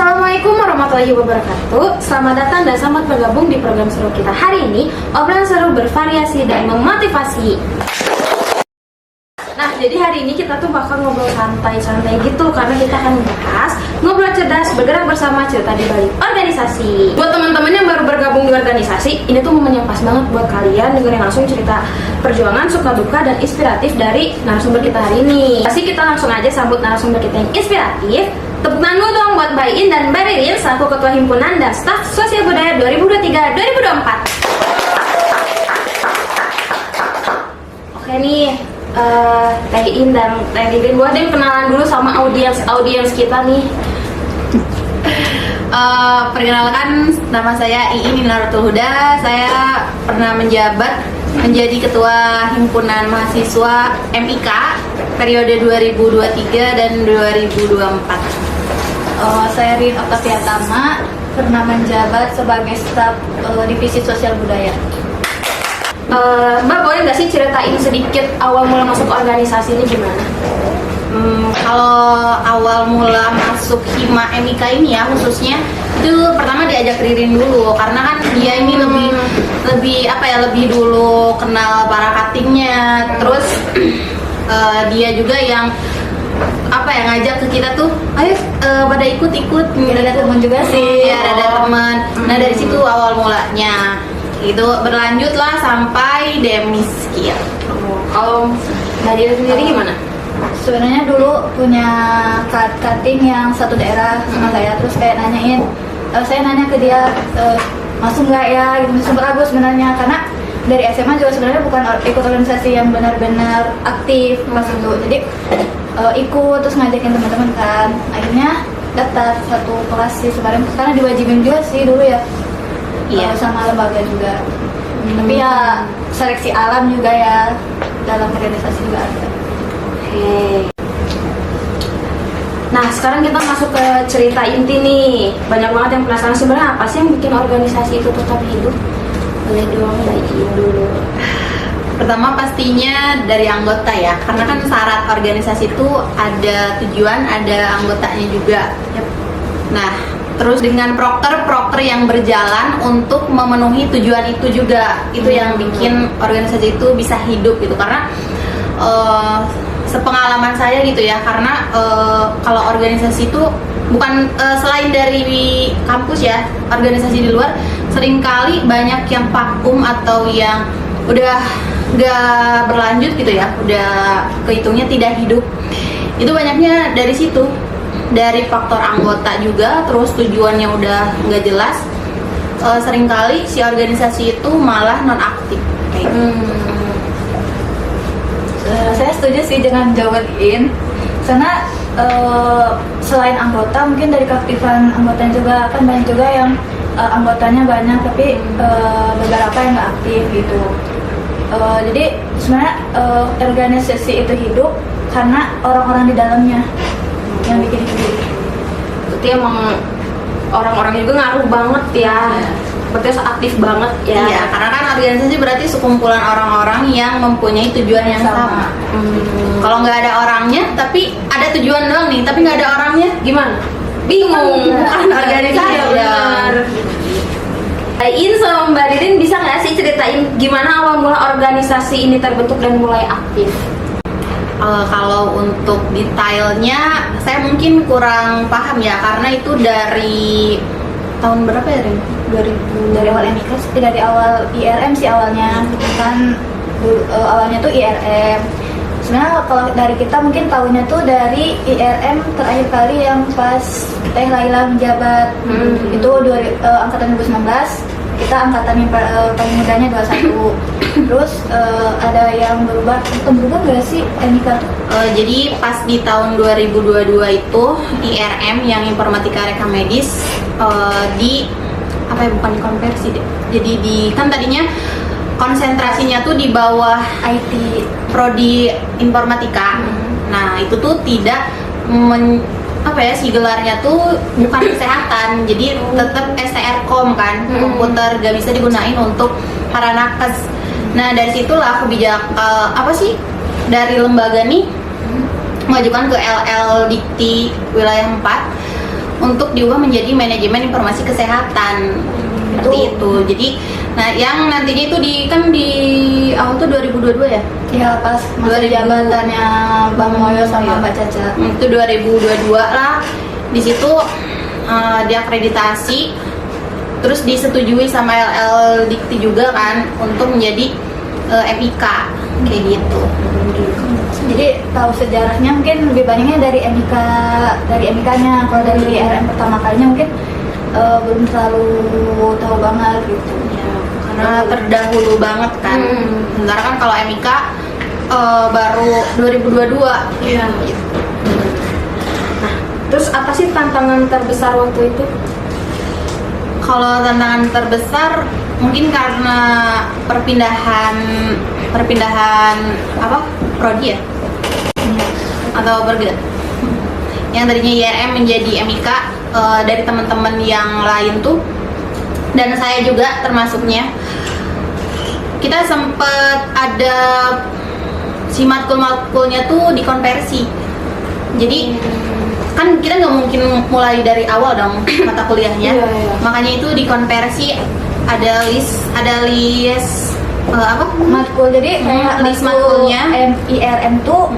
Assalamualaikum warahmatullahi wabarakatuh. Selamat datang dan selamat bergabung di program seru kita hari ini. Obrolan seru, bervariasi dan memotivasi. Nah, jadi hari ini kita tuh bakal ngobrol santai-santai gitu, karena kita akan membahas ngobrol cerdas bergerak bersama cerita di balik organisasi. Buat teman-teman yang baru bergabung di organisasi, ini tuh momen yang pas banget buat kalian dengerin langsung cerita perjuangan, suka duka dan inspiratif dari narasumber kita hari ini. Pasti kita langsung aja sambut narasumber kita yang inspiratif. Tepuk tangan dulu dong buat Mbak In dan Mbak Ririn selaku Ketua Himpunan dan Staf Sosial Budaya 2023-2024. Oke nih, Teh In dan Teh Ririn, boleh deh kenalan dulu sama audiens kita nih. Perkenalkan, nama saya Iin Inaratul Huda. Saya pernah menjadi Ketua Himpunan Mahasiswa MIK periode 2023 dan 2024. Saya Rin Octavia Tama, pernah menjabat sebagai staf divisi sosial budaya. Mbak, boleh nggak sih ceritain sedikit awal mula masuk organisasi ini gimana? Kalau awal mula masuk Hima MIK ini ya, khususnya itu pertama diajak Ririn dulu, karena kan dia ini lebih dulu kenal para cuttingnya. Terus dia juga yang ngajak ke kita tuh, ayo pada ikut-ikut. Ada teman juga sih. Iya, ada teman. Nah, dari situ awal mulanya itu berlanjutlah sampai demiskian. Kalau Mbak Ririn sendiri gimana? Sebenarnya dulu punya cutting yang satu daerah sama saya, terus kayak saya nanya ke dia, masuk nggak ya, gitu. Masuk aku sebenarnya, karena dari SMA juga sebenarnya bukan ikut organisasi yang benar-benar aktif pas itu. Jadi ikut terus ngajakin teman-teman kan, akhirnya daftar satu kelas sih sebenarnya, karena diwajibin juga sih dulu ya. Iya, sama lembaga juga. Tapi ya seleksi alam juga ya, dalam organisasi juga ada. Oke. Nah, sekarang kita masuk ke cerita inti nih. Banyak banget yang penasaran sebenarnya apa sih yang bikin organisasi itu tetap hidup? Boleh dong bagiin dulu. Pertama pastinya dari anggota ya, karena kan syarat organisasi itu ada tujuan, ada anggotanya juga. Nah, terus dengan prokter yang berjalan untuk memenuhi tujuan itu juga, itu yang bikin organisasi itu bisa hidup gitu. Karena sepengalaman saya gitu ya, karena kalau organisasi itu bukan selain dari kampus ya, organisasi di luar seringkali banyak yang vakum atau yang udah gak berlanjut gitu ya, udah kehitungnya tidak hidup. Itu banyaknya dari situ, dari faktor anggota juga, terus tujuannya udah nggak jelas. Seringkali si organisasi itu malah non-aktif kayak gitu. Saya setuju sih dengan jawaban In, karena selain anggota, mungkin dari keaktifan anggotanya juga kan banyak juga yang anggotanya banyak tapi beberapa yang nggak aktif gitu. Jadi sebenarnya organisasi itu hidup karena orang-orang di dalamnya yang bikin itu hidup. Berarti emang orang-orang juga ngaruh banget ya. Berarti aktif banget ya. Iya, karena kan organisasi berarti sekumpulan orang-orang yang mempunyai tujuan yang sama. Kalau nggak ada orangnya, tapi ada tujuan doang nih, tapi nggak ada orangnya, gimana? Bingung, bukan organisasi ya, benar. In sama Mbak Ririn bisa nggak sih ceritain gimana awal mula organisasi ini terbentuk dan mulai aktif? Kalau untuk detailnya saya mungkin kurang paham ya, karena itu dari tahun berapa ya, Rin? 2000 dari awal MIK, dari awal IRM sih awalnya kan. Awalnya tuh IRM. Sebenarnya kalau dari kita mungkin tahunya tuh dari IRM terakhir kali yang pas Teh Laila menjabat. Itu angkatan 2019, kita angkatan yang paling mudanya 21. Terus ada yang berubah nggak sih MIK tuh? Jadi pas di tahun 2022 itu IRM yang Informatika Rekam Medis bukan dikonversi deh. Jadi kan tadinya konsentrasinya tuh di bawah IT, prodi informatika. Nah, itu tuh tidak si gelarnya tuh bukan kesehatan, jadi tetap STRkom kan, komputer gak bisa digunain untuk para nakes. Nah, dari situlah dari lembaga nih mengajukan ke LL Dikti wilayah 4 untuk diubah menjadi manajemen informasi kesehatan seperti itu. Jadi nah yang nantinya itu di awal tuh 2022 ya. Ya pas masa 2000. jabatannya Bang Moyo sama Mbak Caca. Itu 2022 lah. Di situ diakreditasi, terus disetujui sama LL Dikti juga kan untuk menjadi MIK kayak gitu. Jadi tahu sejarahnya mungkin lebih banyaknya dari MIK-nya. Kalau dari RM pertama kalinya mungkin belum terlalu tahu banget gitu. Ya, karena terdahulu banget kan. Sementara kan kalau MIK baru 2022. Iya. Nah, terus apa sih tantangan terbesar waktu itu? Kalau tantangan terbesar mungkin karena perpindahan apa prodi ya atau bergerak yang tadinya IRM menjadi MIK dari teman-teman yang lain tuh, dan saya juga termasuknya, kita sempet ada si matkul-matkulnya tuh dikonversi. Jadi kan kita nggak mungkin mulai dari awal dong mata kuliahnya. Iya. Makanya itu dikonversi, ada list apa Matkul, jadi kayak list matkul matkulnya. IRM tuh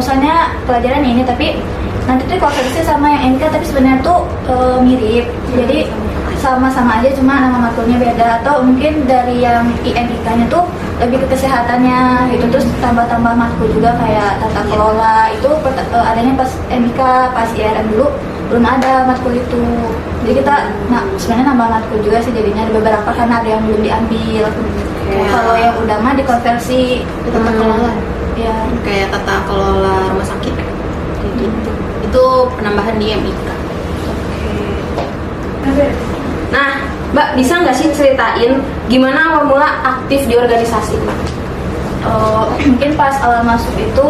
misalnya pelajaran ini tapi nanti tuh konversi sama yang MK tapi sebenarnya tuh mirip. Jadi sama-sama aja cuma nama matkulnya beda, atau mungkin dari yang IMIK-nya tuh lebih ke kesehatannya gitu, terus tambah-tambah matkul juga kayak tata kelola itu adanya pas MIK, pas IRM dulu belum ada matkul itu. Jadi kita sebenarnya nambah matkul juga sih jadinya, ada beberapa karena ada yang belum diambil. Kalau yang udah mah dikonversi ke tata kelola. Ya. Kayak tata kelola rumah sakit kayak gitu. Itu penambahan di MIK. Nah, Mbak bisa nggak sih ceritain gimana awal mula aktif di organisasi, Mbak? Mungkin pas awal masuk itu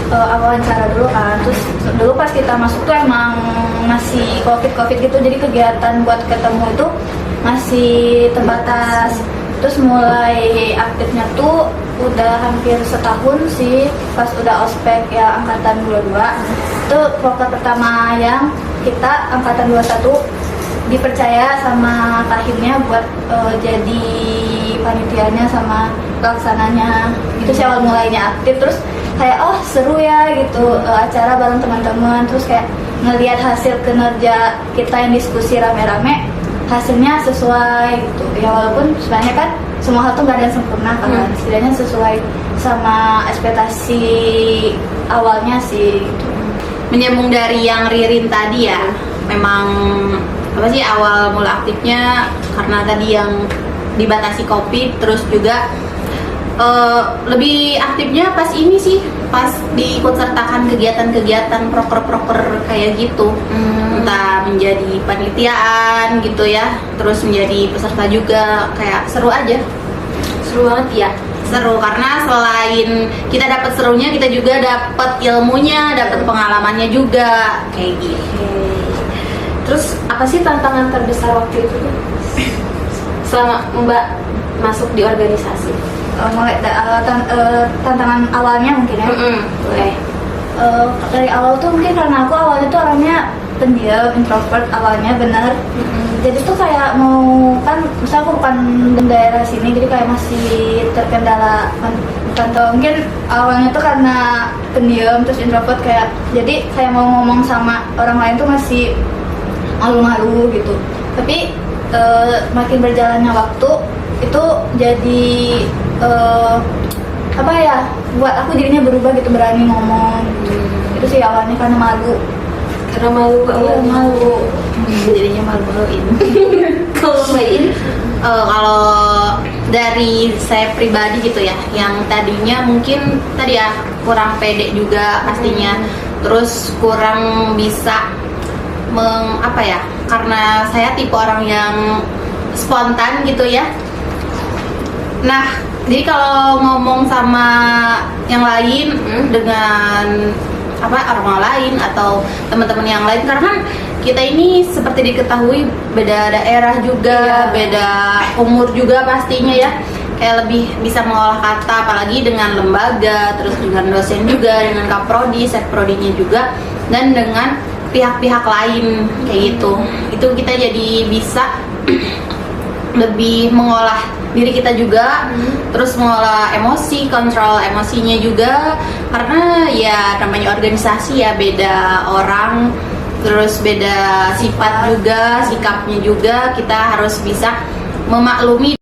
awal wawancara dulu kan, terus dulu pas kita masuk tuh emang masih covid gitu, jadi kegiatan buat ketemu itu masih terbatas. Terus mulai aktifnya tuh udah hampir setahun sih, pas udah ospek ya angkatan 22 itu proker pertama yang kita angkatan 21 dipercaya sama kahimnya buat jadi panitianya sama pelaksananya. Itu sih awal mulainya aktif, terus kayak oh seru ya gitu, acara bareng teman-teman, terus kayak ngelihat hasil kinerja kita yang diskusi rame-rame, hasilnya sesuai gitu ya, walaupun sebenarnya kan semua hal tuh nggak ada yang sempurna kan, setidaknya sesuai sama ekspektasi awalnya sih gitu. Menyambung dari yang Ririn tadi ya, memang apa sih awal mula aktifnya karena tadi yang dibatasi COVID, terus juga lebih aktifnya pas ini sih, pas diikutsertakan kegiatan-kegiatan proker-proker kayak gitu, entah menjadi panitiaan gitu ya, terus menjadi peserta juga, kayak seru aja. Seru banget ya. Seru karena selain kita dapat serunya, kita juga dapat ilmunya, dapat pengalamannya juga kayak gitu. Terus apa sih tantangan terbesar waktu itu tuh? Selama Mbak masuk di organisasi? Mulai tantangan awalnya mungkin ya. Boleh. Dari awal tuh mungkin karena aku awalnya tuh orangnya pendiam, introvert awalnya bener. Jadi tuh kayak mau kan, misalnya aku bukan daerah sini, jadi kayak masih terkendala bukan tau. Mungkin awalnya tuh karena pendiam terus introvert kayak, jadi kayak mau ngomong sama orang lain tuh masih malu-malu gitu. Tapi makin berjalannya waktu itu jadi apa ya, buat aku jadinya berubah gitu, berani ngomong gitu. Itu sih awalnya karena malu. Karena malu Iya, malu. Jadinya malu-maluin. Kalau Mbak ini Kalau dari saya pribadi gitu ya, yang tadinya mungkin tadi ya kurang pede juga pastinya, terus kurang bisa apa ya, karena saya tipe orang yang spontan gitu ya. Nah, jadi kalau ngomong sama yang lain dengan orang lain atau teman-teman yang lain, karena kita ini seperti diketahui beda daerah juga, beda umur juga pastinya ya, kayak lebih bisa mengolah kata, apalagi dengan lembaga, terus dengan dosen juga, dengan kaprodi, setprodinya juga, dan dengan pihak-pihak lain kayak gitu. Itu kita jadi bisa lebih mengolah diri kita juga, terus mengolah emosi, kontrol emosinya juga, karena ya namanya organisasi ya, beda orang, terus beda sifat juga, sikapnya juga, kita harus bisa memaklumi.